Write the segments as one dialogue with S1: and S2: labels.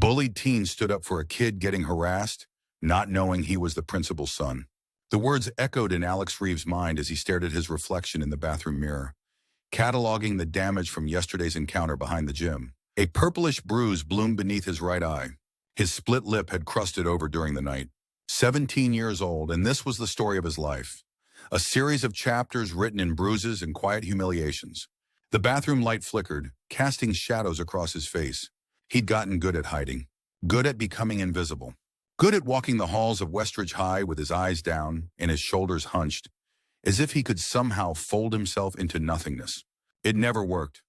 S1: bullied teen stood up for a kid getting harassed, not knowing he was the principal's son. The words echoed in Alex Reeves' mind as he stared at his reflection in the bathroom mirror, cataloging the damage from yesterday's encounter behind the gym. A purplish bruise bloomed beneath his right eye. His split lip had crusted over during the night. 17 years old, and this was the story of his life. A series of chapters written in bruises and quiet humiliations. The bathroom light flickered, casting shadows across his face. He'd gotten good at hiding, good at becoming invisible, good at walking the halls of Westridge High with his eyes down and his shoulders hunched, as if he could somehow fold himself into nothingness. It never worked.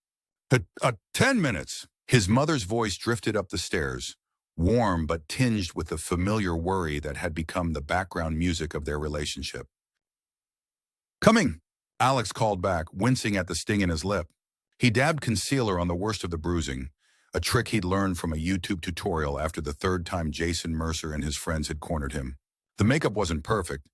S1: 10 minutes! His mother's voice drifted up the stairs, warm but tinged with the familiar worry that had become the background music of their relationship. "Coming," Alex called back, wincing at the sting in his lip. He dabbed concealer on the worst of the bruising, a trick he'd learned from a YouTube tutorial after the third time Jason Mercer and his friends had cornered him. The makeup wasn't perfect,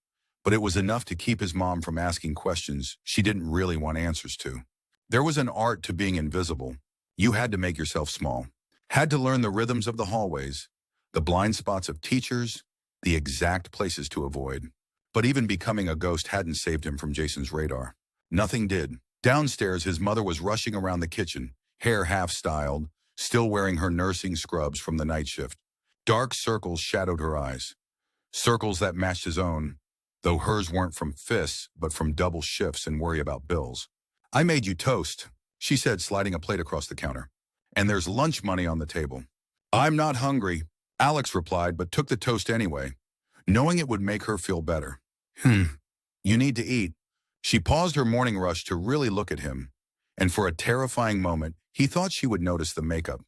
S1: but it was enough to keep his mom from asking questions she didn't really want answers to. There was an art to being invisible. You had to make yourself small, had to learn the rhythms of the hallways, the blind spots of teachers, the exact places to avoid. But even becoming a ghost hadn't saved him from Jason's radar. Nothing did. Downstairs, his mother was rushing around the kitchen, hair half-styled, still wearing her nursing scrubs from the night shift. Dark circles shadowed her eyes, circles that matched his own, though hers weren't from fists, but from double shifts and worry about bills. "I made you toast," she said, sliding a plate across the counter. "And there's lunch money on the table." "I'm not hungry," Alex replied, but took the toast anyway, knowing it would make her feel better. "You need to eat." She paused her morning rush to really look at him, and for a terrifying moment, he thought she would notice the makeup,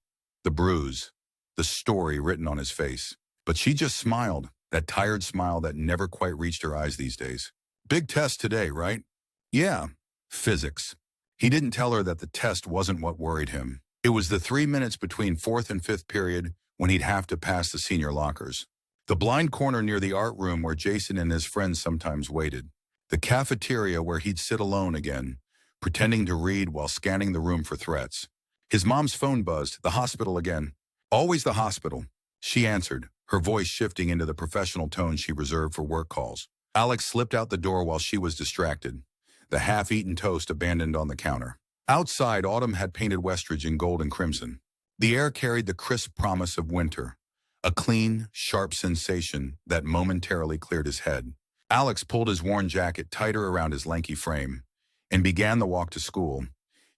S1: the bruise, the story written on his face. But she just smiled, that tired smile that never quite reached her eyes these days. "Big test today, right?" "Yeah, physics." He didn't tell her that the test wasn't what worried him. It was the 3 minutes between fourth and fifth period when he'd have to pass the senior lockers. The blind corner near the art room where Jason and his friends sometimes waited. The cafeteria where he'd sit alone again, pretending to read while scanning the room for threats. His mom's phone buzzed. "The hospital again." "Always the hospital," she answered, her voice shifting into the professional tone she reserved for work calls. Alex slipped out the door while she was distracted, the half-eaten toast abandoned on the counter. Outside, autumn had painted Westridge in gold and crimson. The air carried the crisp promise of winter, a clean, sharp sensation that momentarily cleared his head. Alex pulled his worn jacket tighter around his lanky frame and began the walk to school,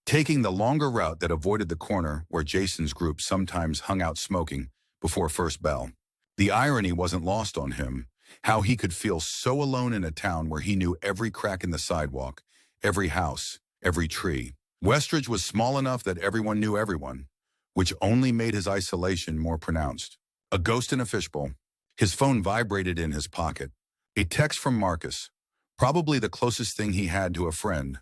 S1: taking the longer route that avoided the corner where Jason's group sometimes hung out smoking before first bell. The irony wasn't lost on him, how he could feel so alone in a town where he knew every crack in the sidewalk, every house, every tree. Westridge was small enough that everyone knew everyone, which only made his isolation more pronounced. A ghost in a fishbowl. His phone vibrated in his pocket. A text from Marcus, probably the closest thing he had to a friend,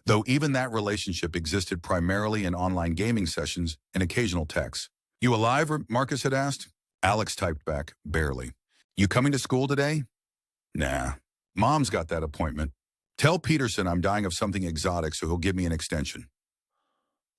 S1: though even that relationship existed primarily in online gaming sessions and occasional texts. "You alive?" Marcus had asked. Alex typed back, "Barely." "You coming to school today?" "Nah. Mom's got that appointment. Tell Peterson I'm dying of something exotic so he'll give me an extension."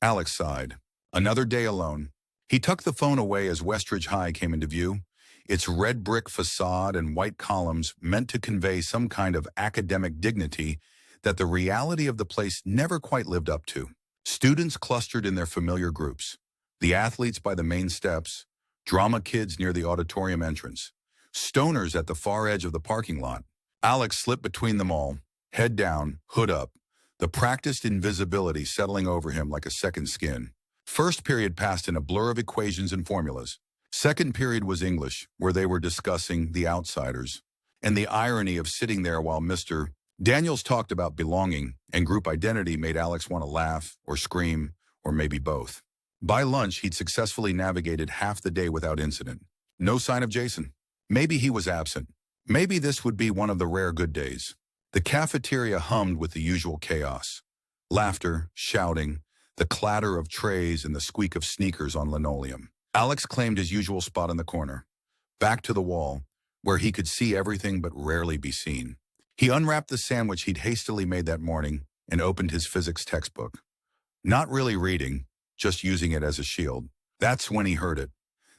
S1: Alex sighed. Another day alone. He tucked the phone away as Westridge High came into view, its red brick facade and white columns meant to convey some kind of academic dignity that the reality of the place never quite lived up to. Students clustered in their familiar groups, the athletes by the main steps, drama kids near the auditorium entrance, stoners at the far edge of the parking lot. Alex slipped between them all, head down, hood up, the practiced invisibility settling over him like a second skin. First period passed in a blur of equations and formulas. Second period was English, where they were discussing The Outsiders, and the irony of sitting there while Mr. Daniels talked about belonging and group identity made Alex want to laugh or scream, or maybe both. By lunch, he'd successfully navigated half the day without incident. No sign of Jason. Maybe he was absent. Maybe this would be one of the rare good days. The cafeteria hummed with the usual chaos. Laughter, shouting, the clatter of trays and the squeak of sneakers on linoleum. Alex claimed his usual spot in the corner, back to the wall, where he could see everything but rarely be seen. He unwrapped the sandwich he'd hastily made that morning and opened his physics textbook. Not really reading, just using it as a shield. That's when he heard it.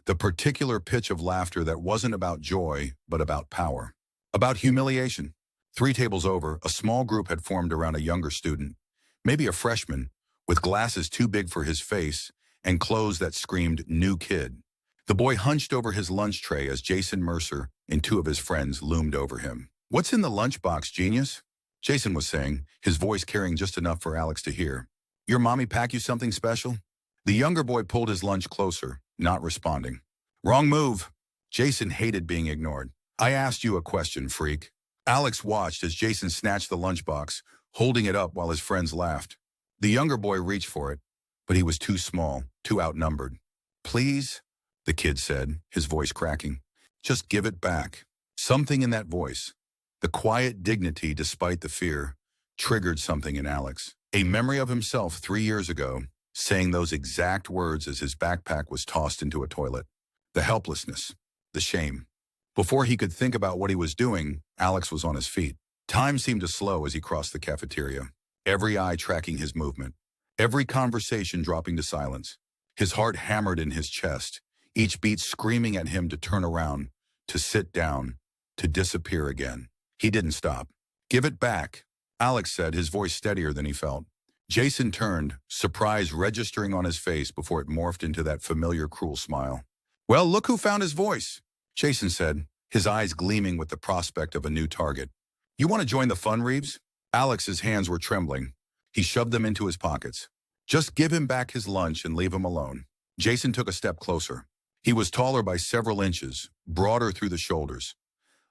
S1: The particular pitch of laughter that wasn't about joy, but about power. About humiliation. 3 tables over, a small group had formed around a younger student, maybe a freshman, with glasses too big for his face and clothes that screamed "new kid." The boy hunched over his lunch tray as Jason Mercer and 2 of his friends loomed over him. "What's in the lunchbox, genius?" Jason was saying, his voice carrying just enough for Alex to hear. "Your mommy pack you something special?" The younger boy pulled his lunch closer, not responding. "Wrong move." Jason hated being ignored. "I asked you a question, freak." Alex watched as Jason snatched the lunchbox, holding it up while his friends laughed. The younger boy reached for it, but he was too small, too outnumbered. "Please," the kid said, his voice cracking. "Just give it back." Something in that voice, the quiet dignity despite the fear, triggered something in Alex. A memory of himself 3 years ago, saying those exact words as his backpack was tossed into a toilet. The helplessness, the shame. Before he could think about what he was doing, Alex was on his feet. Time seemed to slow as he crossed the cafeteria, every eye tracking his movement, every conversation dropping to silence. His heart hammered in his chest, each beat screaming at him to turn around, to sit down, to disappear again. He didn't stop. "Give it back," Alex said, his voice steadier than he felt. Jason turned, surprise registering on his face before it morphed into that familiar cruel smile. "Well, look who found his voice," Jason said, his eyes gleaming with the prospect of a new target. "You want to join the fun, Reeves?" Alex's hands were trembling. He shoved them into his pockets. "Just give him back his lunch and leave him alone." Jason took a step closer. He was taller by several inches, broader through the shoulders.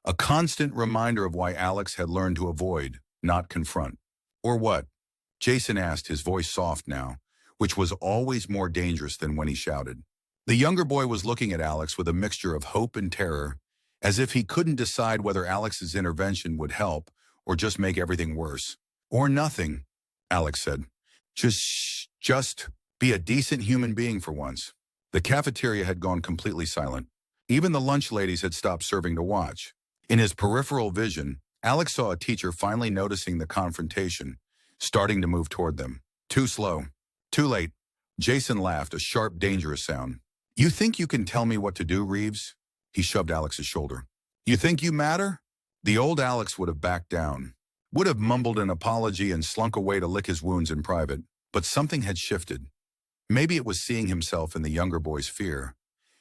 S1: A constant reminder of why Alex had learned to avoid, not confront. "Or what?" Jason asked, his voice soft now, which was always more dangerous than when he shouted. The younger boy was looking at Alex with a mixture of hope and terror, as if he couldn't decide whether Alex's intervention would help or just make everything worse. "Or nothing," Alex said. Just be a decent human being for once." The cafeteria had gone completely silent. Even the lunch ladies had stopped serving to watch. In his peripheral vision, Alex saw a teacher finally noticing the confrontation, starting to move toward them. Too slow. Too late. Jason laughed, a sharp, dangerous sound. "You think you can tell me what to do, Reeves?" He shoved Alex's shoulder. "You think you matter?" The old Alex would have backed down, would have mumbled an apology and slunk away to lick his wounds in private. But something had shifted. Maybe it was seeing himself in the younger boy's fear.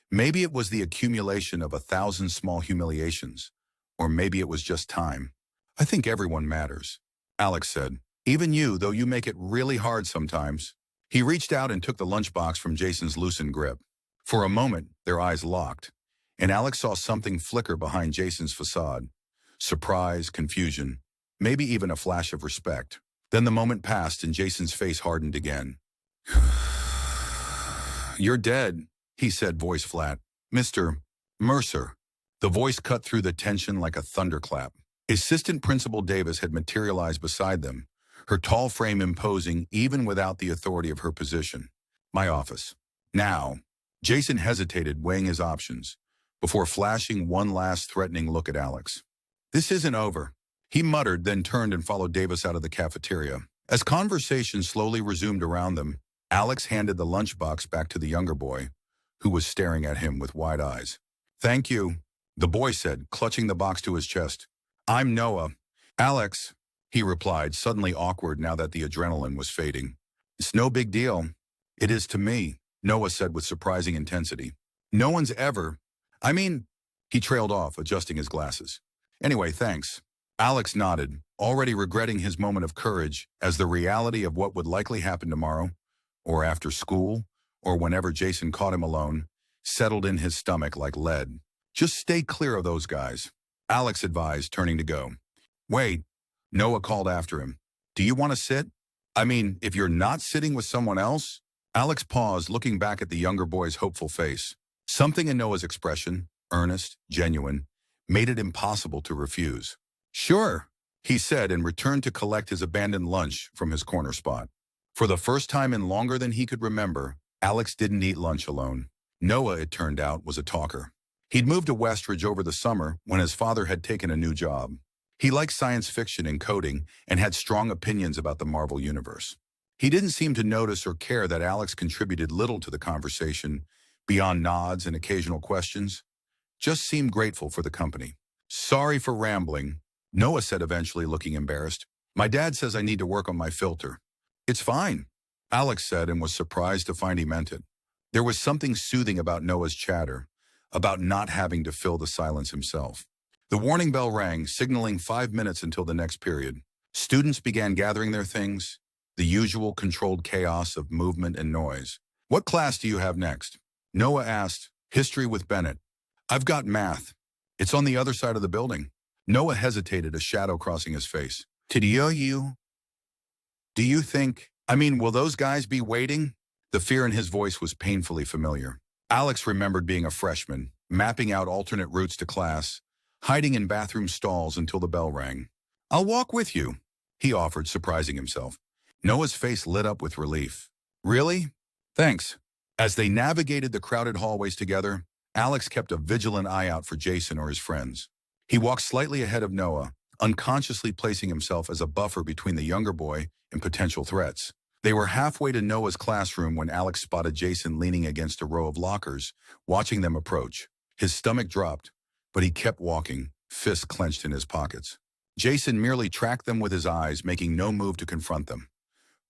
S1: Maybe it was the accumulation of 1,000 small humiliations. Or maybe it was just time. "I think everyone matters," Alex said. "Even you, though you make it really hard sometimes." He reached out and took the lunchbox from Jason's loosened grip. For a moment, their eyes locked, and Alex saw something flicker behind Jason's facade. Surprise, confusion, maybe even a flash of respect. Then the moment passed and Jason's face hardened again. "You're dead," he said, voice flat. "Mr. Mercer." The voice cut through the tension like a thunderclap. Assistant Principal Davis had materialized beside them, her tall frame imposing even without the authority of her position. "My office." "Now." Jason hesitated, weighing his options, before flashing one last threatening look at Alex. "This isn't over," he muttered, then turned and followed Davis out of the cafeteria. As conversation slowly resumed around them, Alex handed the lunchbox back to the younger boy, who was staring at him with wide eyes. "Thank you," the boy said, clutching the box to his chest. "I'm Noah." "Alex," he replied, suddenly awkward now that the adrenaline was fading. "It's no big deal." "It is to me," Noah said with surprising intensity. "No one's ever... He trailed off, adjusting his glasses. "Anyway, thanks." Alex nodded, already regretting his moment of courage as the reality of what would likely happen tomorrow, or after school, or whenever Jason caught him alone, settled in his stomach like lead. "Just stay clear of those guys," Alex advised, turning to go. "Wait," Noah called after him. "Do you want to sit? If you're not sitting with someone else?" Alex paused, looking back at the younger boy's hopeful face. Something in Noah's expression, earnest, genuine, made it impossible to refuse. "Sure," he said, and returned to collect his abandoned lunch from his corner spot. For the first time in longer than he could remember, Alex didn't eat lunch alone. Noah, it turned out, was a talker. He'd moved to Westridge over the summer when his father had taken a new job. He liked science fiction and coding and had strong opinions about the Marvel Universe. He didn't seem to notice or care that Alex contributed little to the conversation beyond nods and occasional questions, just seemed grateful for the company. Sorry for rambling, Noah said eventually, looking embarrassed. My dad says I need to work on my filter. It's fine, Alex said, and was surprised to find he meant it. There was something soothing about Noah's chatter, about not having to fill the silence himself. The warning bell rang, signaling 5 minutes until the next period. Students began gathering their things, the usual controlled chaos of movement and noise. What class do you have next? Noah asked. History with Bennett. I've got math. It's on the other side of the building. Noah hesitated, a shadow crossing his face. Do you think, will those guys be waiting? The fear in his voice was painfully familiar. Alex remembered being a freshman, mapping out alternate routes to class, hiding in bathroom stalls until the bell rang. I'll walk with you, he offered, surprising himself. Noah's face lit up with relief. Really? Thanks. As they navigated the crowded hallways together, Alex kept a vigilant eye out for Jason or his friends. He walked slightly ahead of Noah, unconsciously placing himself as a buffer between the younger boy and potential threats. They were halfway to Noah's classroom when Alex spotted Jason leaning against a row of lockers, watching them approach. His stomach dropped, but he kept walking, fists clenched in his pockets. Jason merely tracked them with his eyes, making no move to confront them.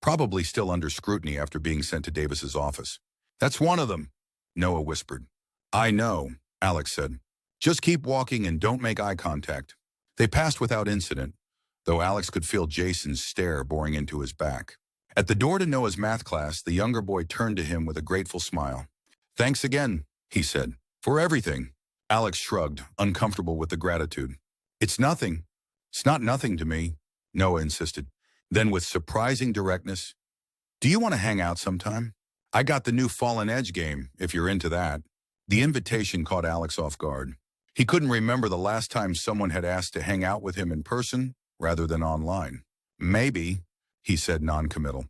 S1: Probably still under scrutiny after being sent to Davis's office. That's one of them, Noah whispered. I know, Alex said. Just keep walking and don't make eye contact. They passed without incident, though Alex could feel Jason's stare boring into his back. At the door to Noah's math class, the younger boy turned to him with a grateful smile. Thanks again, he said, for everything. Alex shrugged, uncomfortable with the gratitude. It's nothing. It's not nothing to me, Noah insisted. Then with surprising directness, do you want to hang out sometime? I got the new Fallen Edge game, if you're into that. The invitation caught Alex off guard. He couldn't remember the last time someone had asked to hang out with him in person rather than online. Maybe, he said, non-committal.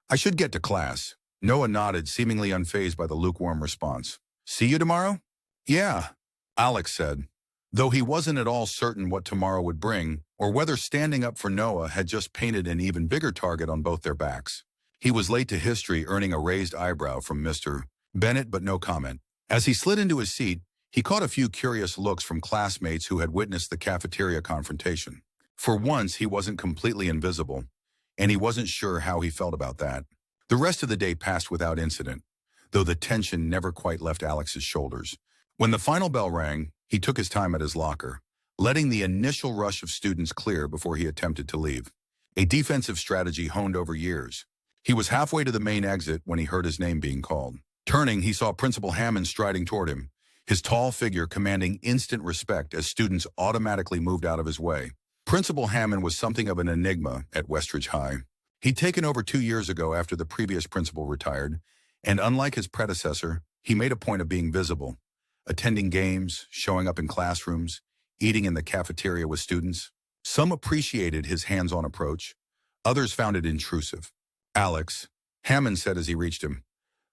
S1: I should get to class. Noah nodded, seemingly unfazed by the lukewarm response. See you tomorrow? Yeah, Alex said, though he wasn't at all certain what tomorrow would bring or whether standing up for Noah had just painted an even bigger target on both their backs. He was late to history, earning a raised eyebrow from Mr. Bennett, but no comment. As he slid into his seat, he caught a few curious looks from classmates who had witnessed the cafeteria confrontation. For once, he wasn't completely invisible, and he wasn't sure how he felt about that. The rest of the day passed without incident, though the tension never quite left Alex's shoulders. When the final bell rang, he took his time at his locker, letting the initial rush of students clear before he attempted to leave. A defensive strategy honed over years. He was halfway to the main exit when he heard his name being called. Turning, he saw Principal Hammond striding toward him, his tall figure commanding instant respect as students automatically moved out of his way. Principal Hammond was something of an enigma at Westridge High. He'd taken over 2 years ago after the previous principal retired, and unlike his predecessor, he made a point of being visible, attending games, showing up in classrooms, eating in the cafeteria with students. Some appreciated his hands-on approach. Others found it intrusive. Alex, Hammond said as he reached him,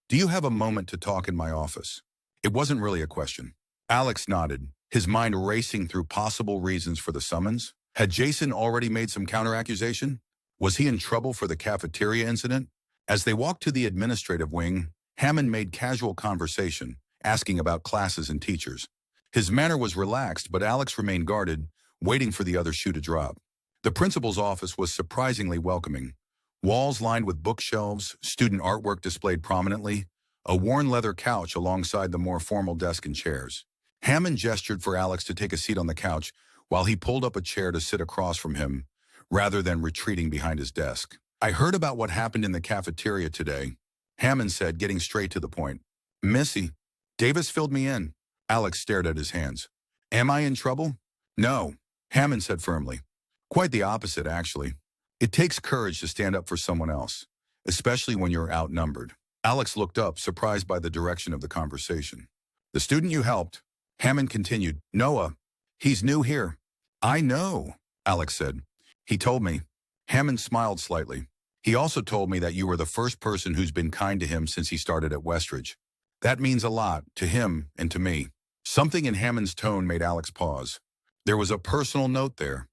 S1: do you have a moment to talk in my office? It wasn't really a question. Alex nodded, his mind racing through possible reasons for the summons. Had Jason already made some counteraccusation? Was he in trouble for the cafeteria incident? As they walked to the administrative wing, Hammond made casual conversation, asking about classes and teachers. His manner was relaxed, but Alex remained guarded, waiting for the other shoe to drop. The principal's office was surprisingly welcoming. Walls lined with bookshelves, student artwork displayed prominently, a worn leather couch alongside the more formal desk and chairs. Hammond gestured for Alex to take a seat on the couch while he pulled up a chair to sit across from him, rather than retreating behind his desk. I heard about what happened in the cafeteria today, Hammond said, getting straight to the point. Missy, Davis filled me in. Alex stared at his hands. Am I in trouble? No, Hammond said firmly. Quite the opposite, actually. It takes courage to stand up for someone else, especially when you're outnumbered. Alex looked up, surprised by the direction of the conversation. The student you helped, Hammond continued. Noah, he's new here. I know, Alex said. He told me. Hammond smiled slightly. He also told me that you were the first person who's been kind to him since he started at Westridge. That means a lot to him and to me. Something in Hammond's tone made Alex pause. There was a personal note there,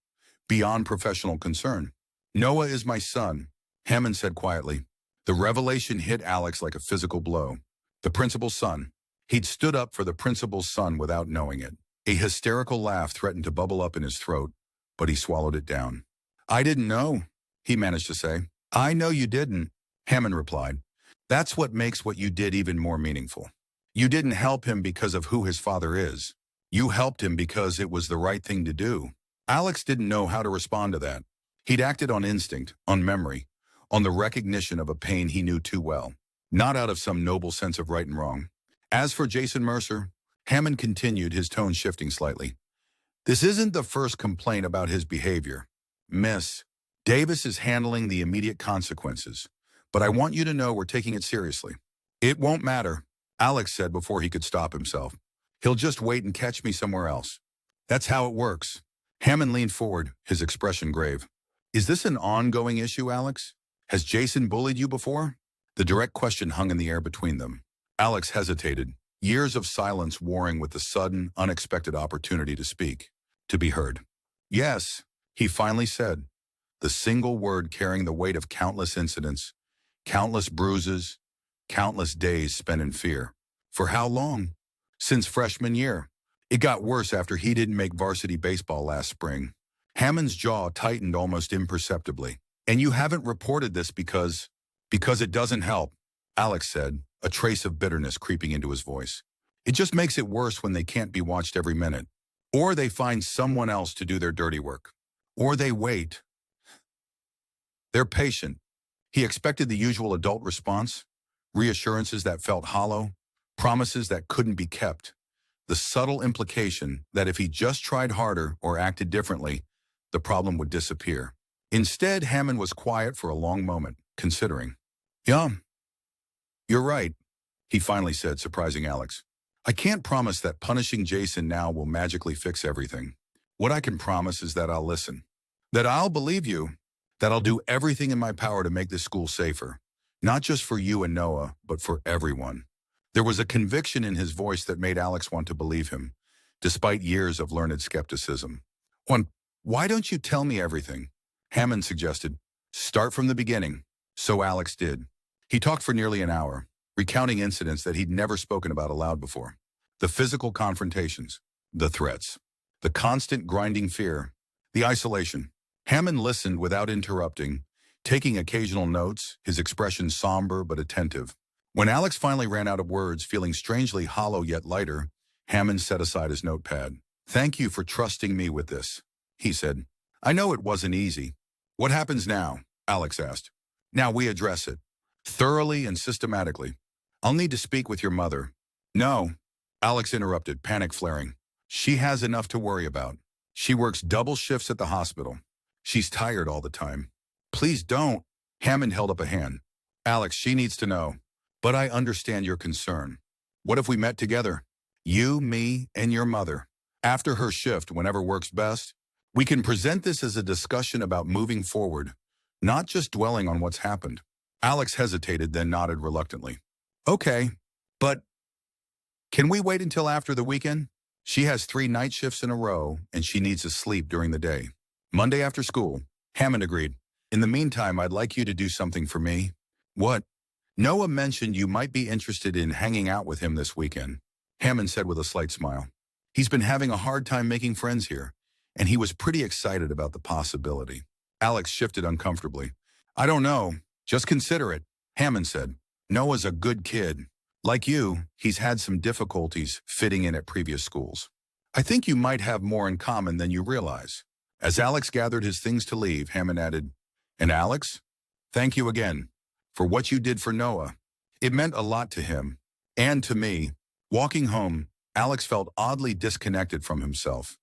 S1: beyond professional concern. Noah is my son, Hammond said quietly. The revelation hit Alex like a physical blow. The principal's son. He'd stood up for the principal's son without knowing it. A hysterical laugh threatened to bubble up in his throat, but he swallowed it down. "I didn't know," he managed to say. "I know you didn't," Hammond replied. "That's what makes what you did even more meaningful. You didn't help him because of who his father is. You helped him because it was the right thing to do." Alex didn't know how to respond to that. He'd acted on instinct, on memory, on the recognition of a pain he knew too well, not out of some noble sense of right and wrong. As for Jason Mercer, Hammond continued, his tone shifting slightly. "This isn't the first complaint about his behavior. Miss, Davis is handling the immediate consequences, but I want you to know we're taking it seriously." "It won't matter," Alex said before he could stop himself. "He'll just wait and catch me somewhere else." "That's how it works." Hammond leaned forward, his expression grave. "Is this an ongoing issue, Alex? Has Jason bullied you before?" The direct question hung in the air between them. Alex hesitated, years of silence warring with the sudden, unexpected opportunity to speak, to be heard. "Yes," he finally said, the single word carrying the weight of countless incidents, countless bruises, countless days spent in fear. "For how long?" "Since freshman year. It got worse after he didn't make varsity baseball last spring." Hammond's jaw tightened almost imperceptibly. "And you haven't reported this because it doesn't help," Alex said, a trace of bitterness creeping into his voice. "It just makes it worse when they can't be watched every minute. Or they find someone else to do their dirty work. Or they wait. They're patient." He expected the usual adult response, reassurances that felt hollow, promises that couldn't be kept, the subtle implication that if he just tried harder or acted differently, the problem would disappear. Instead, Hammond was quiet for a long moment, considering. "Yeah, you're right," he finally said, surprising Alex. "I can't promise that punishing Jason now will magically fix everything. What I can promise is that I'll listen, that I'll believe you, that I'll do everything in my power to make this school safer, not just for you and Noah, but for everyone." There was a conviction in his voice that made Alex want to believe him, despite years of learned skepticism. "Why don't you tell me everything?" Hammond suggested. "Start from the beginning." So Alex did. He talked for nearly an hour, recounting incidents that he'd never spoken about aloud before. The physical confrontations, the threats, the constant grinding fear, the isolation. Hammond listened without interrupting, taking occasional notes, his expression somber but attentive. When Alex finally ran out of words, feeling strangely hollow yet lighter, Hammond set aside his notepad. "Thank you for trusting me with this," he said. "I know it wasn't easy." "What happens now?" Alex asked. "Now we address it, thoroughly and systematically. I'll need to speak with your mother." "No," Alex interrupted, panic flaring. "She has enough to worry about. She works double shifts at the hospital. She's tired all the time." "Please don't." Hammond held up a hand. "Alex, she needs to know. But I understand your concern. What if we met together? You, me, and your mother. After her shift, whenever works best. We can present this as a discussion about moving forward, not just dwelling on what's happened." Alex hesitated, then nodded reluctantly. "Okay, but can we wait until after the weekend? She has 3 night shifts in a row, and she needs to sleep during the day. Monday after school." Hammond agreed. "In the meantime, I'd like you to do something for me." "What?" "Noah mentioned you might be interested in hanging out with him this weekend," Hammond said with a slight smile. "He's been having a hard time making friends here, and he was pretty excited about the possibility." Alex shifted uncomfortably. "I don't know. Just consider it," Hammond said. "Noah's a good kid. Like you, he's had some difficulties fitting in at previous schools. I think you might have more in common than you realize." As Alex gathered his things to leave, Hammond added, "And Alex, thank you again for what you did for Noah. It meant a lot to him, and to me." Walking home, Alex felt oddly disconnected from himself,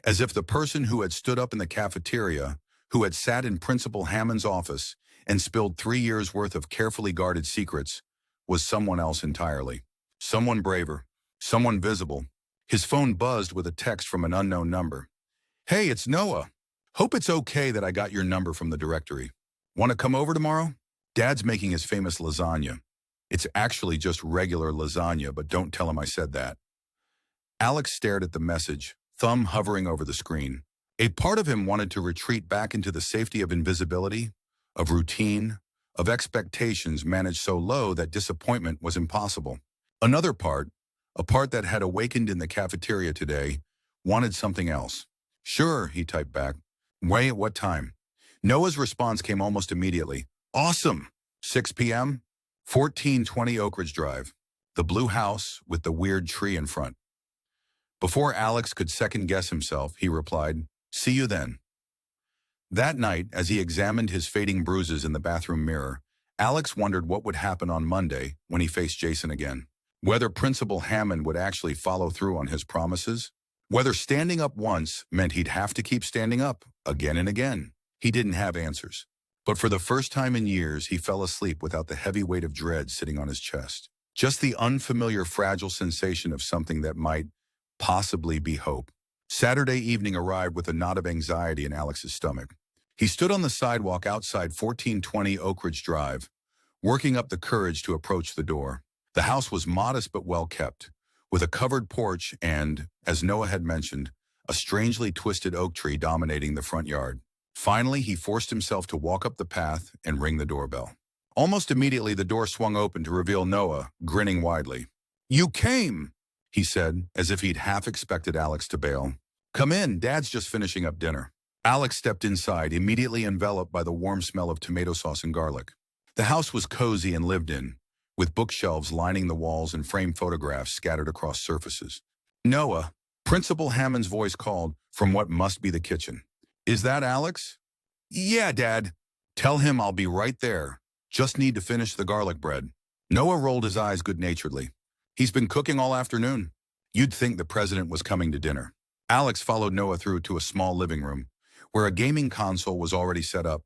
S1: as if the person who had stood up in the cafeteria, who had sat in Principal Hammond's office and spilled 3 years' worth of carefully guarded secrets, was someone else entirely. Someone braver, someone visible. His phone buzzed with a text from an unknown number. "Hey, it's Noah. Hope it's okay that I got your number from the directory. Want to come over tomorrow? Dad's making his famous lasagna. It's actually just regular lasagna, but don't tell him I said that." Alex stared at the message, thumb hovering over the screen. A part of him wanted to retreat back into the safety of invisibility, of routine, of expectations managed so low that disappointment was impossible. Another part, A part that had awakened in the cafeteria today wanted something else. Sure, he typed back. Wait, at what time? Noah's response came almost immediately. Awesome. 6 p.m.? 1420 Oak Ridge Drive. The blue house with the weird tree in front. Before Alex could second-guess himself, he replied, see you then. That night, as he examined his fading bruises in the bathroom mirror, Alex wondered what would happen on Monday when he faced Jason again. Whether Principal Hammond would actually follow through on his promises. Whether standing up once meant he'd have to keep standing up again and again. He didn't have answers. But for the first time in years, he fell asleep without the heavy weight of dread sitting on his chest. Just the unfamiliar, fragile sensation of something that might possibly be hope. Saturday evening arrived with a knot of anxiety in Alex's stomach. He stood on the sidewalk outside 1420 Oak Ridge Drive, working up the courage to approach the door. The house was modest but well kept, with a covered porch and, as Noah had mentioned, a strangely twisted oak tree dominating the front yard. Finally, he forced himself to walk up the path and ring the doorbell. Almost immediately, the door swung open to reveal Noah, grinning widely. You came, he said, as if he'd half expected Alex to bail. Come in, Dad's just finishing up dinner. Alex stepped inside, immediately enveloped by the warm smell of tomato sauce and garlic. The house was cozy and lived in, with bookshelves lining the walls and framed photographs scattered across surfaces. Noah, Principal Hammond's voice called from what must be the kitchen. Is that Alex? Yeah, Dad. Tell him I'll be right there. Just need to finish the garlic bread. Noah rolled his eyes good-naturedly. He's been cooking all afternoon. You'd think the president was coming to dinner. Alex followed Noah through to a small living room, where a gaming console was already set up,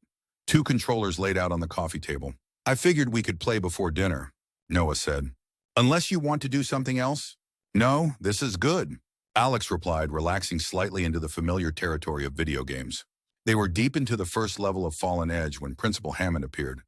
S1: 2 controllers laid out on the coffee table. I figured we could play before dinner, Noah said. Unless you want to do something else? No, this is good, Alex replied, relaxing slightly into the familiar territory of video games. They were deep into the first level of Fallen Edge when Principal Hammond appeared,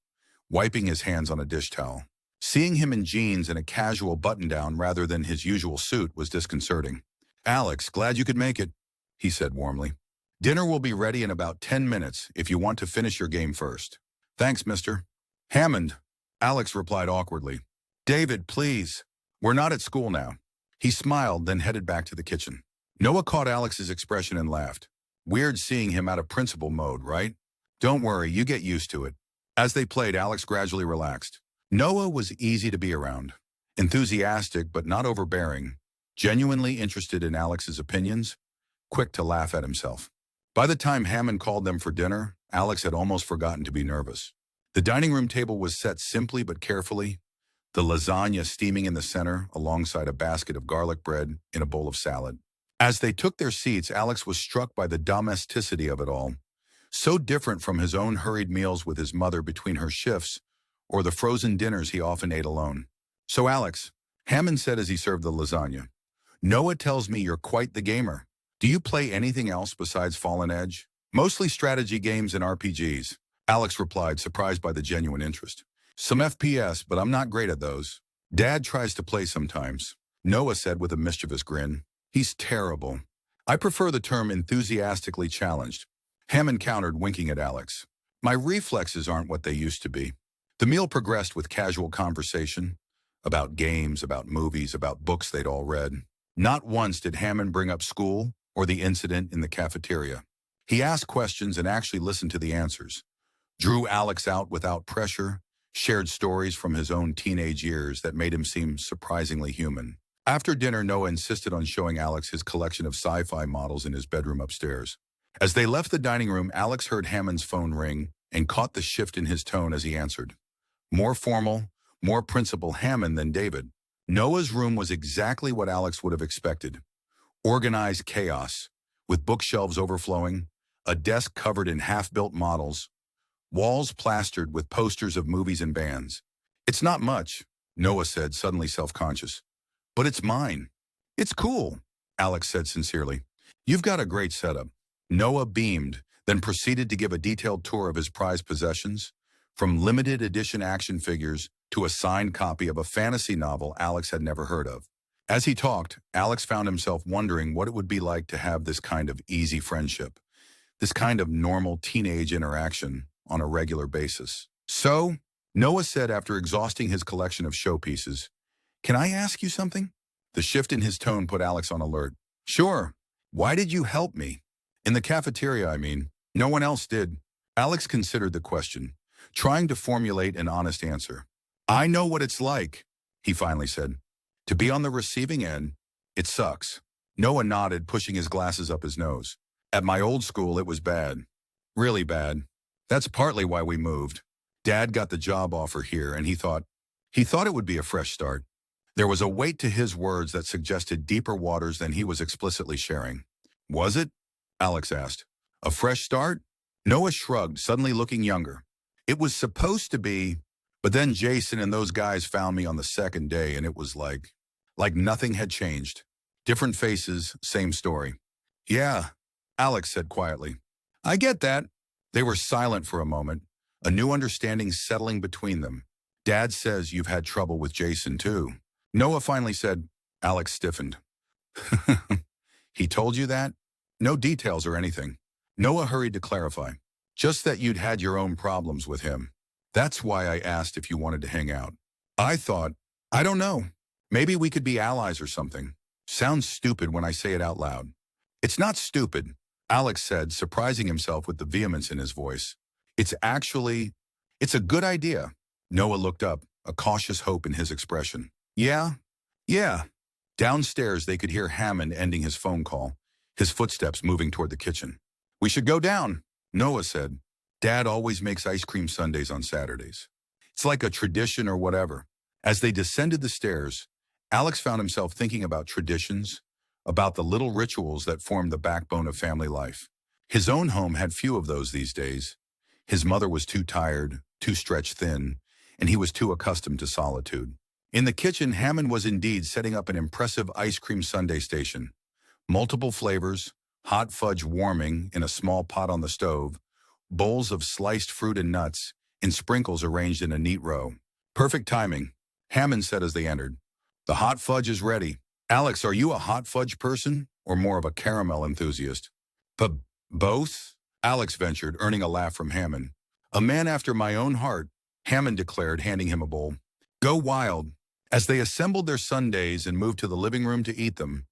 S1: wiping his hands on a dish towel. Seeing him in jeans and a casual button-down rather than his usual suit was disconcerting. Alex, glad you could make it, he said warmly. Dinner will be ready in about 10 minutes if you want to finish your game first. Thanks, mister. Hammond, Alex replied awkwardly. David, please. We're not at school now. He smiled, then headed back to the kitchen. Noah caught Alex's expression and laughed. Weird seeing him out of principal mode, right? Don't worry, you get used to it. As they played, Alex gradually relaxed. Noah was easy to be around. Enthusiastic but not overbearing. Genuinely interested in Alex's opinions. Quick to laugh at himself. By the time Hammond called them for dinner, Alex had almost forgotten to be nervous. The dining room table was set simply but carefully, the lasagna steaming in the center alongside a basket of garlic bread in a bowl of salad. As they took their seats, Alex was struck by the domesticity of it all, so different from his own hurried meals with his mother between her shifts or the frozen dinners he often ate alone. So Alex, Hammond said as he served the lasagna, Noah tells me you're quite the gamer. Do you play anything else besides Fallen Edge? Mostly strategy games and RPGs, Alex replied, surprised by the genuine interest. Some FPS, but I'm not great at those. Dad tries to play sometimes, Noah said with a mischievous grin. He's terrible. I prefer the term enthusiastically challenged, Hammond countered, winking at Alex. My reflexes aren't what they used to be. The meal progressed with casual conversation about games, about movies, about books they'd all read. Not once did Hammond bring up school or the incident in the cafeteria. He asked questions and actually listened to the answers, drew Alex out without pressure, shared stories from his own teenage years that made him seem surprisingly human. After dinner, Noah insisted on showing Alex his collection of sci-fi models in his bedroom upstairs. As they left the dining room, Alex heard Hammond's phone ring and caught the shift in his tone as he answered. More formal, more Principal Hammond than David. Noah's room was exactly what Alex would have expected. Organized chaos, with bookshelves overflowing, a desk covered in half-built models, walls plastered with posters of movies and bands. It's not much, Noah said, suddenly self-conscious. But it's mine. It's cool, Alex said sincerely. You've got a great setup. Noah beamed, then proceeded to give a detailed tour of his prized possessions, from limited edition action figures to a signed copy of a fantasy novel Alex had never heard of. As he talked, Alex found himself wondering what it would be like to have this kind of easy friendship, this kind of normal teenage interaction on a regular basis. So, Noah said after exhausting his collection of showpieces, "Can I ask you something?" The shift in his tone put Alex on alert. Sure. Why did you help me? In the cafeteria, I mean. No one else did. Alex considered the question, trying to formulate an honest answer. I know what it's like, he finally said. To be on the receiving end, it sucks. Noah nodded, pushing his glasses up his nose. At my old school, it was bad. Really bad. That's partly why we moved. Dad got the job offer here, and he thought it would be a fresh start. There was a weight to his words that suggested deeper waters than he was explicitly sharing. Was it? Alex asked. A fresh start? Noah shrugged, suddenly looking younger. It was supposed to be, but then Jason and those guys found me on the second day, and it was like nothing had changed. Different faces, same story. Yeah, Alex said quietly. I get that. They were silent for a moment, a new understanding settling between them. Dad says you've had trouble with Jason too. Noah finally said. Alex stiffened. He told you that? No details or anything. Noah hurried to clarify. Just that you'd had your own problems with him. That's why I asked if you wanted to hang out. I thought, I don't know. Maybe we could be allies or something. Sounds stupid when I say it out loud. It's not stupid, Alex said, surprising himself with the vehemence in his voice. It's a good idea. Noah looked up, a cautious hope in his expression. Yeah. Downstairs, they could hear Hammond ending his phone call, his footsteps moving toward the kitchen. We should go down, Noah said. Dad always makes ice cream sundaes on Saturdays. It's like a tradition or whatever. As they descended the stairs, Alex found himself thinking about traditions, about the little rituals that formed the backbone of family life. His own home had few of those these days. His mother was too tired, too stretched thin, and he was too accustomed to solitude. In the kitchen, Hammond was indeed setting up an impressive ice cream sundae station. Multiple flavors, hot fudge warming in a small pot on the stove, bowls of sliced fruit and nuts, and sprinkles arranged in a neat row. Perfect timing, Hammond said as they entered. The hot fudge is ready. Alex, are you a hot fudge person or more of a caramel enthusiast? Both? Alex ventured, earning a laugh from Hammond. A man after my own heart, Hammond declared, handing him a bowl. Go wild. As they assembled their sundaes and moved to the living room to eat them,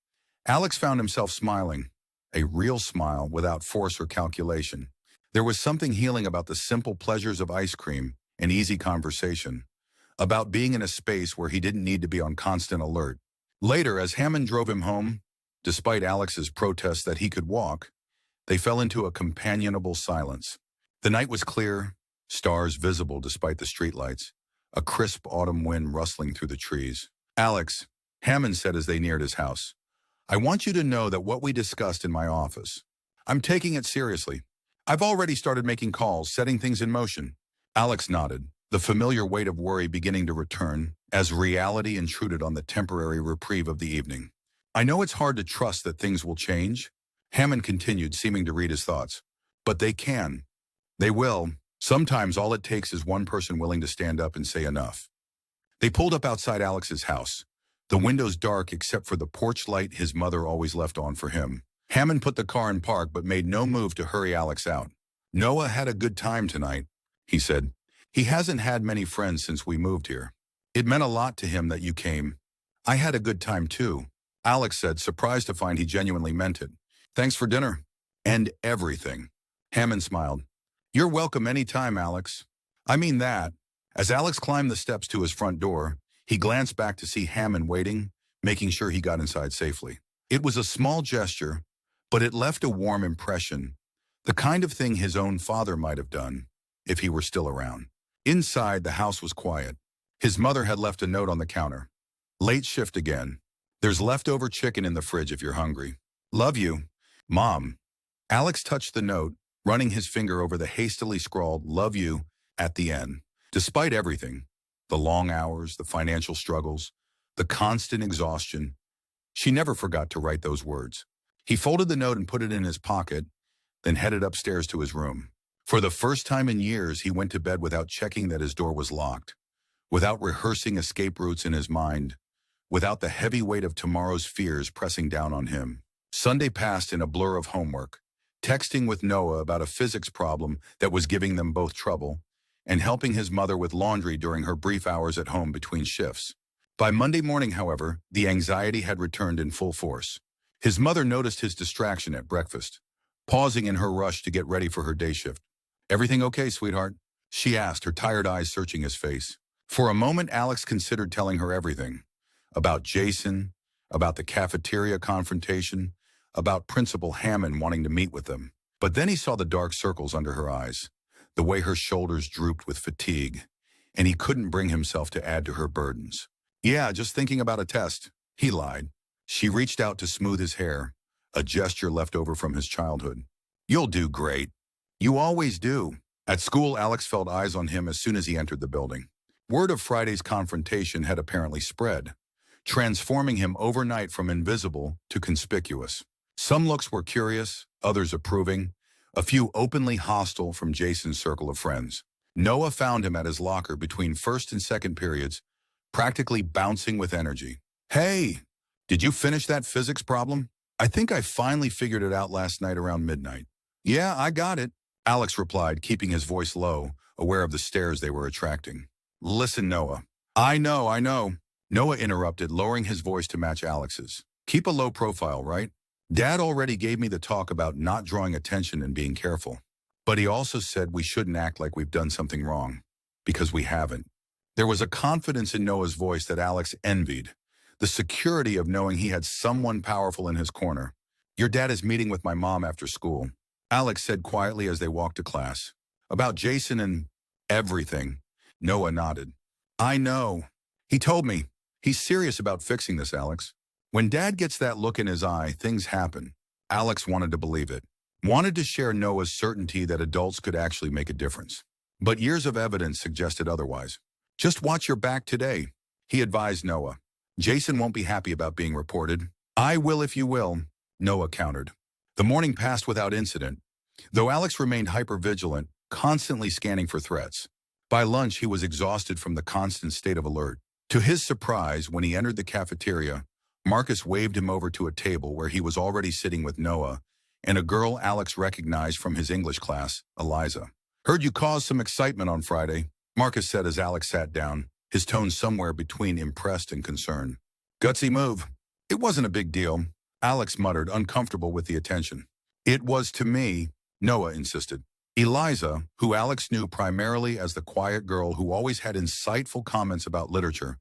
S1: Alex found himself smiling, a real smile without force or calculation. There was something healing about the simple pleasures of ice cream and easy conversation, about being in a space where he didn't need to be on constant alert. Later, as Hammond drove him home, despite Alex's protests that he could walk, they fell into a companionable silence. The night was clear, stars visible despite the streetlights, a crisp autumn wind rustling through the trees. Alex, Hammond said as they neared his house, I want you to know that what we discussed in my office, I'm taking it seriously. I've already started making calls, setting things in motion. Alex nodded, the familiar weight of worry beginning to return as reality intruded on the temporary reprieve of the evening. I know it's hard to trust that things will change, Hammond continued, seeming to read his thoughts. But they can. They will. Sometimes all it takes is one person willing to stand up and say enough. They pulled up outside Alex's house, the windows dark except for the porch light his mother always left on for him. Hammond put the car in park but made no move to hurry Alex out. Noah had a good time tonight, he said. He hasn't had many friends since we moved here. It meant a lot to him that you came. I had a good time too, Alex said, surprised to find he genuinely meant it. Thanks for dinner. And everything. Hammond smiled. You're welcome anytime, Alex. I mean that. As Alex climbed the steps to his front door, he glanced back to see Hammond waiting, making sure he got inside safely. It was a small gesture, but it left a warm impression, the kind of thing his own father might have done if he were still around. Inside, the house was quiet. His mother had left a note on the counter. Late shift again. There's leftover chicken in the fridge if you're hungry. Love you, Mom. Alex touched the note, running his finger over the hastily scrawled "love you" at the end. Despite everything, the long hours, the financial struggles, the constant exhaustion, she never forgot to write those words. He folded the note and put it in his pocket, then headed upstairs to his room. For the first time in years, he went to bed without checking that his door was locked, without rehearsing escape routes in his mind, without the heavy weight of tomorrow's fears pressing down on him. Sunday passed in a blur of homework, texting with Noah about a physics problem that was giving them both trouble, and helping his mother with laundry during her brief hours at home between shifts. By Monday morning, however, the anxiety had returned in full force. His mother noticed his distraction at breakfast, pausing in her rush to get ready for her day shift. "Everything okay, sweetheart?" she asked, her tired eyes searching his face. For a moment, Alex considered telling her everything. About Jason, about the cafeteria confrontation, about Principal Hammond wanting to meet with them. But then he saw the dark circles under her eyes, the way her shoulders drooped with fatigue, and he couldn't bring himself to add to her burdens. "Yeah, just thinking about a test," he lied. She reached out to smooth his hair, a gesture left over from his childhood. "You'll do great. You always do." At school, Alex felt eyes on him as soon as he entered the building. Word of Friday's confrontation had apparently spread, transforming him overnight from invisible to conspicuous. Some looks were curious, others approving, a few openly hostile from Jason's circle of friends. Noah found him at his locker between first and second periods, practically bouncing with energy. "Hey, did you finish that physics problem? I think I finally figured it out last night around midnight." "Yeah, I got it," Alex replied, keeping his voice low, aware of the stares they were attracting. "Listen, Noah." I know. Noah interrupted, lowering his voice to match Alex's. "Keep a low profile, right? Dad already gave me the talk about not drawing attention and being careful. But he also said we shouldn't act like we've done something wrong, because we haven't." There was a confidence in Noah's voice that Alex envied, the security of knowing he had someone powerful in his corner. "Your dad is meeting with my mom after school," Alex said quietly as they walked to class. "About Jason and everything." Noah nodded. "I know. He told me. He's serious about fixing this, Alex. When Dad gets that look in his eye, things happen." Alex wanted to believe it, wanted to share Noah's certainty that adults could actually make a difference. But years of evidence suggested otherwise. "Just watch your back today," he advised Noah. "Jason won't be happy about being reported." "I will if you will," Noah countered. The morning passed without incident, though Alex remained hyper-vigilant, constantly scanning for threats. By lunch, he was exhausted from the constant state of alert. To his surprise, when he entered the cafeteria, Marcus waved him over to a table where he was already sitting with Noah and a girl Alex recognized from his English class, Eliza. "Heard you caused some excitement on Friday," Marcus said as Alex sat down, his tone somewhere between impressed and concerned. "Gutsy move." "It wasn't a big deal," Alex muttered, uncomfortable with the attention. "It was to me," Noah insisted. Eliza, who Alex knew primarily as the quiet girl who always had insightful comments about literature,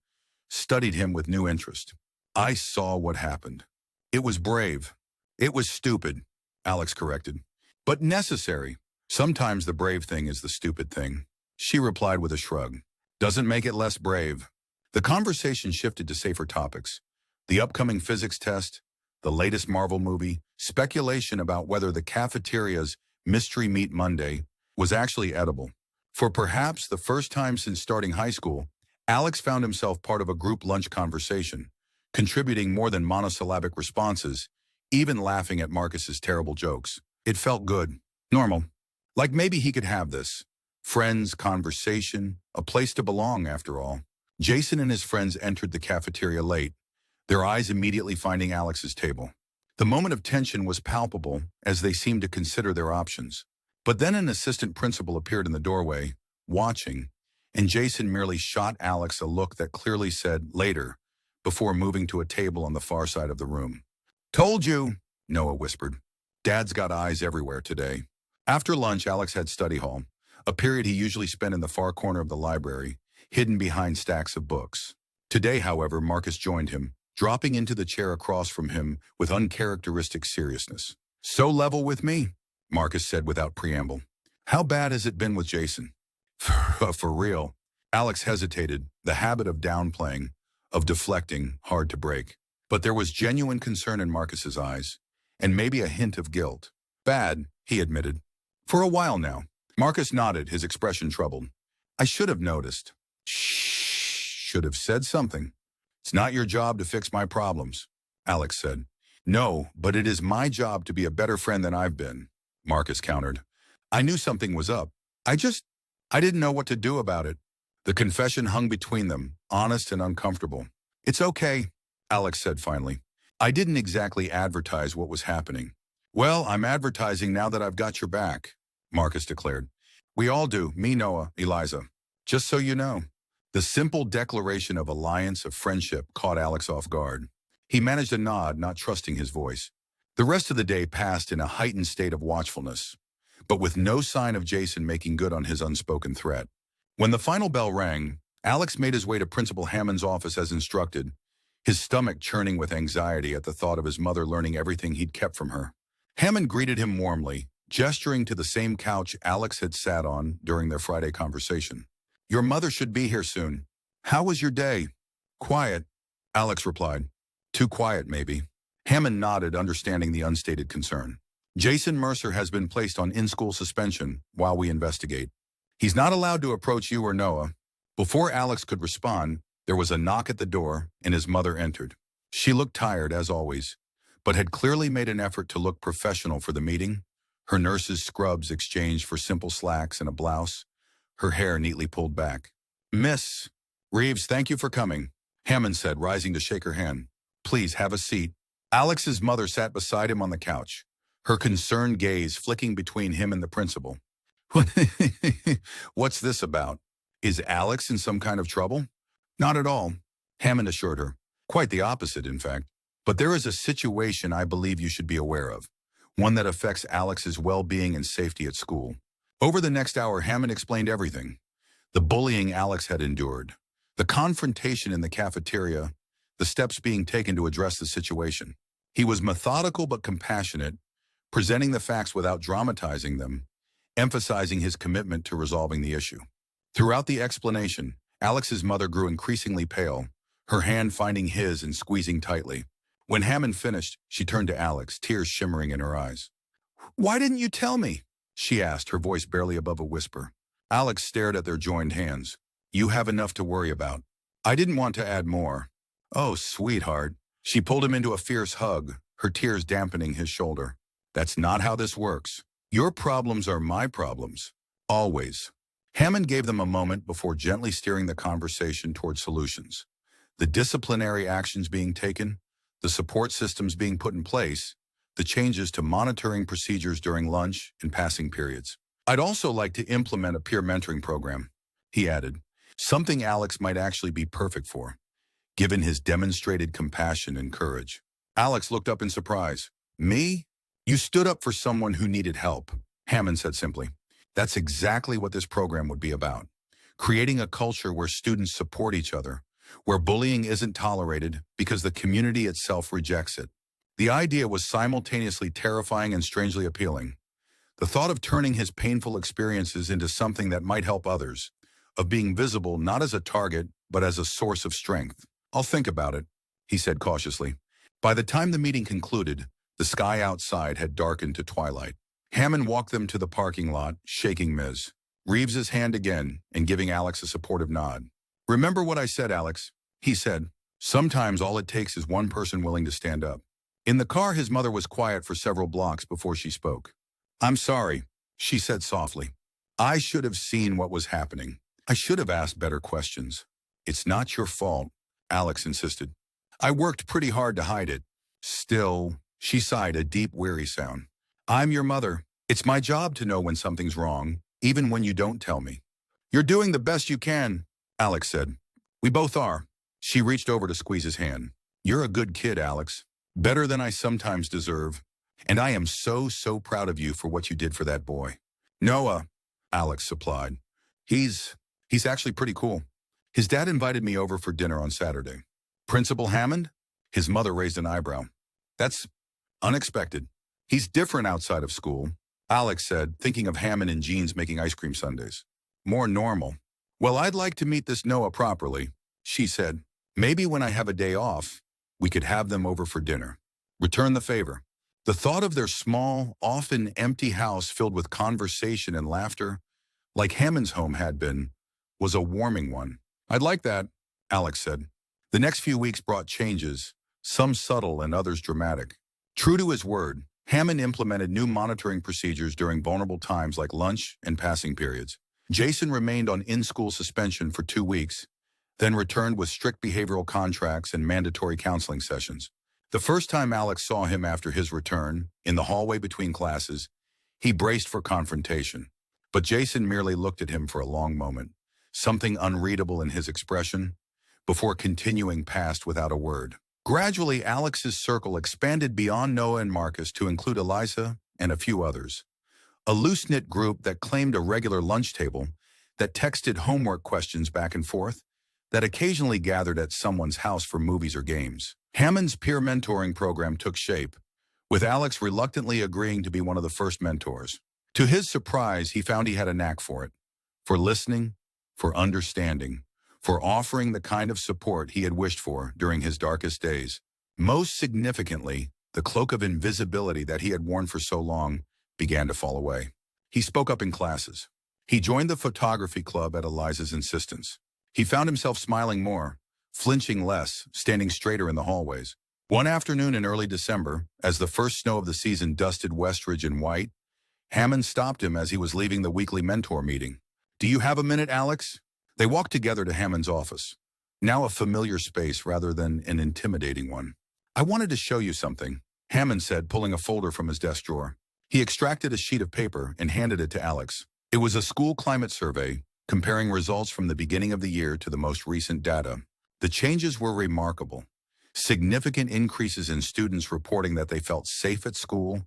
S1: studied him with new interest. "I saw what happened. It was brave. It was stupid," Alex corrected. "But necessary. Sometimes the brave thing is the stupid thing," she replied with a shrug. "Doesn't make it less brave." The conversation shifted to safer topics. The upcoming physics test, the latest Marvel movie, speculation about whether the cafeteria's Mystery Meat Monday was actually edible. For perhaps the first time since starting high school, Alex found himself part of a group lunch conversation, contributing more than monosyllabic responses, even laughing at Marcus's terrible jokes. It felt good, normal. Like maybe he could have this. Friends, conversation, a place to belong after all. Jason and his friends entered the cafeteria late, their eyes immediately finding Alex's table. The moment of tension was palpable as they seemed to consider their options. But then an assistant principal appeared in the doorway, watching, and Jason merely shot Alex a look that clearly said, "Later," before moving to a table on the far side of the room. "Told you," Noah whispered. "Dad's got eyes everywhere today." After lunch, Alex had study hall, a period he usually spent in the far corner of the library, hidden behind stacks of books. Today, however, Marcus joined him, dropping into the chair across from him with uncharacteristic seriousness. "So level with me," Marcus said without preamble. "How bad has it been with Jason?" For real." Alex hesitated, the habit of downplaying, of deflecting, hard to break. But there was genuine concern in Marcus's eyes, and maybe a hint of guilt. "Bad," he admitted. "For a while now." Marcus nodded, his expression troubled. "I should have noticed." "Shh, should have said something." "It's not your job to fix my problems," Alex said. "No, but it is my job to be a better friend than I've been," Marcus countered. "I knew something was up. I didn't know what to do about it." The confession hung between them, honest and uncomfortable. "It's okay," Alex said finally. "I didn't exactly advertise what was happening." "Well, I'm advertising now that I've got your back," Marcus declared. "We all do, me, Noah, Eliza. Just so you know." The simple declaration of alliance, of friendship, caught Alex off guard. He managed a nod, not trusting his voice. The rest of the day passed in a heightened state of watchfulness, but with no sign of Jason making good on his unspoken threat. When the final bell rang, Alex made his way to Principal Hammond's office as instructed, his stomach churning with anxiety at the thought of his mother learning everything he'd kept from her. Hammond greeted him warmly, gesturing to the same couch Alex had sat on during their Friday conversation. "Your mother should be here soon. How was your day?" "Quiet," Alex replied. "Too quiet, maybe." Hammond nodded, understanding the unstated concern. "Jason Mercer has been placed on in-school suspension while we investigate. He's not allowed to approach you or Noah." Before Alex could respond, there was a knock at the door, and his mother entered. She looked tired, as always, but had clearly made an effort to look professional for the meeting, her nurse's scrubs exchanged for simple slacks and a blouse, her hair neatly pulled back. "Miss Reeves, thank you for coming," Hammond said, rising to shake her hand. "Please have a seat." Alex's mother sat beside him on the couch, her concerned gaze flicking between him and the principal. "What's this about? Is Alex in some kind of trouble?" "Not at all," Hammond assured her. "Quite the opposite, in fact. But there is a situation I believe you should be aware of, one that affects Alex's well-being and safety at school." Over the next hour, Hammond explained everything. The bullying Alex had endured, the confrontation in the cafeteria, the steps being taken to address the situation. He was methodical but compassionate, presenting the facts without dramatizing them, emphasizing his commitment to resolving the issue. Throughout the explanation, Alex's mother grew increasingly pale, her hand finding his and squeezing tightly. When Hammond finished, she turned to Alex, tears shimmering in her eyes. "Why didn't you tell me?" she asked, her voice barely above a whisper. Alex stared at their joined hands. "You have enough to worry about." "I didn't want to add more." "Oh, sweetheart." She pulled him into a fierce hug, her tears dampening his shoulder. "That's not how this works. Your problems are my problems. Always." Hammond gave them a moment before gently steering the conversation toward solutions. The disciplinary actions being taken, the support systems being put in place, the changes to monitoring procedures during lunch and passing periods. "I'd also like to implement a peer mentoring program," he added, something Alex might actually be perfect for, given his demonstrated compassion and courage. Alex looked up in surprise. "Me? You stood up for someone who needed help," Hammond said simply. "That's exactly what this program would be about. Creating a culture where students support each other, where bullying isn't tolerated because the community itself rejects it." The idea was simultaneously terrifying and strangely appealing. The thought of turning his painful experiences into something that might help others, of being visible not as a target, but as a source of strength. "I'll think about it," he said cautiously. By the time the meeting concluded, the sky outside had darkened to twilight. Hammond walked them to the parking lot, shaking Ms. Reeves's hand again and giving Alex a supportive nod. "Remember what I said, Alex," he said. "Sometimes all it takes is one person willing to stand up." In the car, his mother was quiet for several blocks before she spoke. "I'm sorry," she said softly. "I should have seen what was happening. I should have asked better questions." "It's not your fault," Alex insisted. "I worked pretty hard to hide it." "Still," she sighed, a deep, weary sound. "I'm your mother. It's my job to know when something's wrong, even when you don't tell me." "You're doing the best you can," Alex said. "We both are." She reached over to squeeze his hand. "You're a good kid, Alex. Better than I sometimes deserve. And I am so proud of you for what you did for that boy." "Noah," Alex supplied. He's actually pretty cool. His dad invited me over for dinner on Saturday." "Principal Hammond?" His mother raised an eyebrow. "That's unexpected. He's different outside of school," Alex said, thinking of Hammond in jeans making ice cream sundaes. "More normal." "Well, I'd like to meet this Noah properly," she said. "Maybe when I have a day off, we could have them over for dinner. Return the favor." The thought of their small, often empty house filled with conversation and laughter, like Hammond's home had been, was a warming one. "I'd like that," Alex said. The next few weeks brought changes, some subtle and others dramatic. True to his word, Hammond implemented new monitoring procedures during vulnerable times like lunch and passing periods. Jason remained on in-school suspension for 2 weeks, then returned with strict behavioral contracts and mandatory counseling sessions. The first time Alex saw him after his return, in the hallway between classes, he braced for confrontation. But Jason merely looked at him for a long moment, something unreadable in his expression, before continuing past without a word. Gradually, Alex's circle expanded beyond Noah and Marcus to include Eliza and a few others. A loose-knit group that claimed a regular lunch table, that texted homework questions back and forth, that occasionally gathered at someone's house for movies or games. Hammond's peer mentoring program took shape, with Alex reluctantly agreeing to be one of the first mentors. To his surprise, he found he had a knack for listening, for understanding, for offering the kind of support he had wished for during his darkest days. Most significantly, the cloak of invisibility that he had worn for so long began to fall away. He spoke up in classes. He joined the photography club at Eliza's insistence. He found himself smiling more, flinching less, standing straighter in the hallways. One afternoon in early December, as the first snow of the season dusted Westridge in white, Hammond stopped him as he was leaving the weekly mentor meeting. "Do you have a minute, Alex?" They walked together to Hammond's office, now a familiar space rather than an intimidating one. "I wanted to show you something," Hammond said, pulling a folder from his desk drawer. He extracted a sheet of paper and handed it to Alex. It was a school climate survey, comparing results from the beginning of the year to the most recent data. The changes were remarkable. Significant increases in students reporting that they felt safe at school,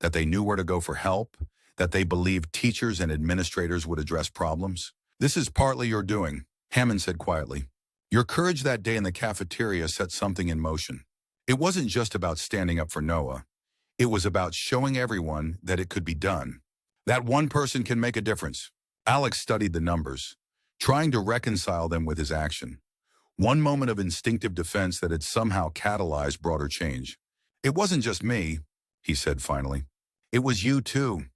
S1: that they knew where to go for help, that they believed teachers and administrators would address problems. "This is partly your doing," Hammond said quietly. "Your courage that day in the cafeteria set something in motion. It wasn't just about standing up for Noah. It was about showing everyone that it could be done. That one person can make a difference." Alex studied the numbers, trying to reconcile them with his action. One moment of instinctive defense that had somehow catalyzed broader change. "It wasn't just me," he said finally. "It was you too."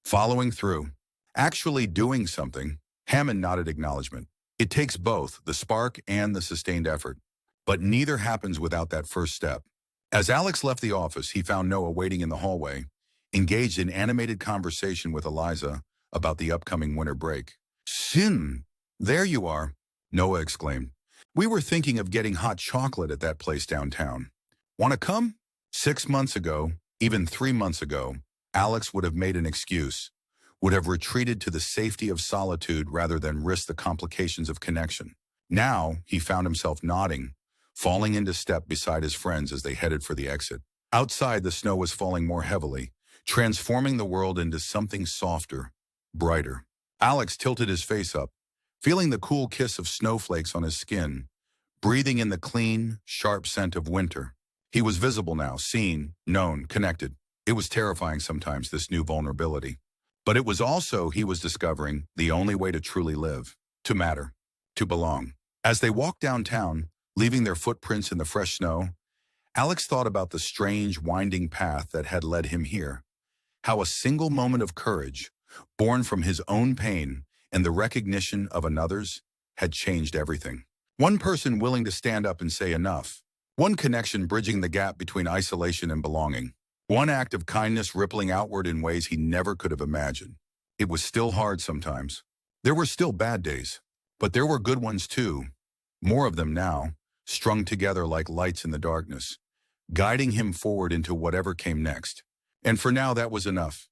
S1: Following through. Actually doing something. Hammond nodded acknowledgement. It takes both, the spark and the sustained effort. But neither happens without that first step. As Alex left the office, he found Noah waiting in the hallway, engaged in animated conversation with Eliza about the upcoming winter break. "Sin, there you are," Noah exclaimed. "We were thinking of getting hot chocolate at that place downtown. Want to come?" 6 months ago, even 3 months ago, Alex would have made an excuse, would have retreated to the safety of solitude rather than risk the complications of connection. Now, he found himself nodding, falling into step beside his friends as they headed for the exit. Outside, the snow was falling more heavily, transforming the world into something softer, brighter. Alex tilted his face up, feeling the cool kiss of snowflakes on his skin, breathing in the clean, sharp scent of winter. He was visible now, seen, known, connected. It was terrifying sometimes, this new vulnerability. But it was also, he was discovering, the only way to truly live, to matter, to belong. As they walked downtown, leaving their footprints in the fresh snow, Alex thought about the strange, winding path that had led him here. How a single moment of courage, born from his own pain and the recognition of another's, had changed everything. One person willing to stand up and say enough. One connection bridging the gap between isolation and belonging. One act of kindness rippling outward in ways he never could have imagined. It was still hard sometimes. There were still bad days, but there were good ones too. More of them now, strung together like lights in the darkness, guiding him forward into whatever came next. And for now, that was enough.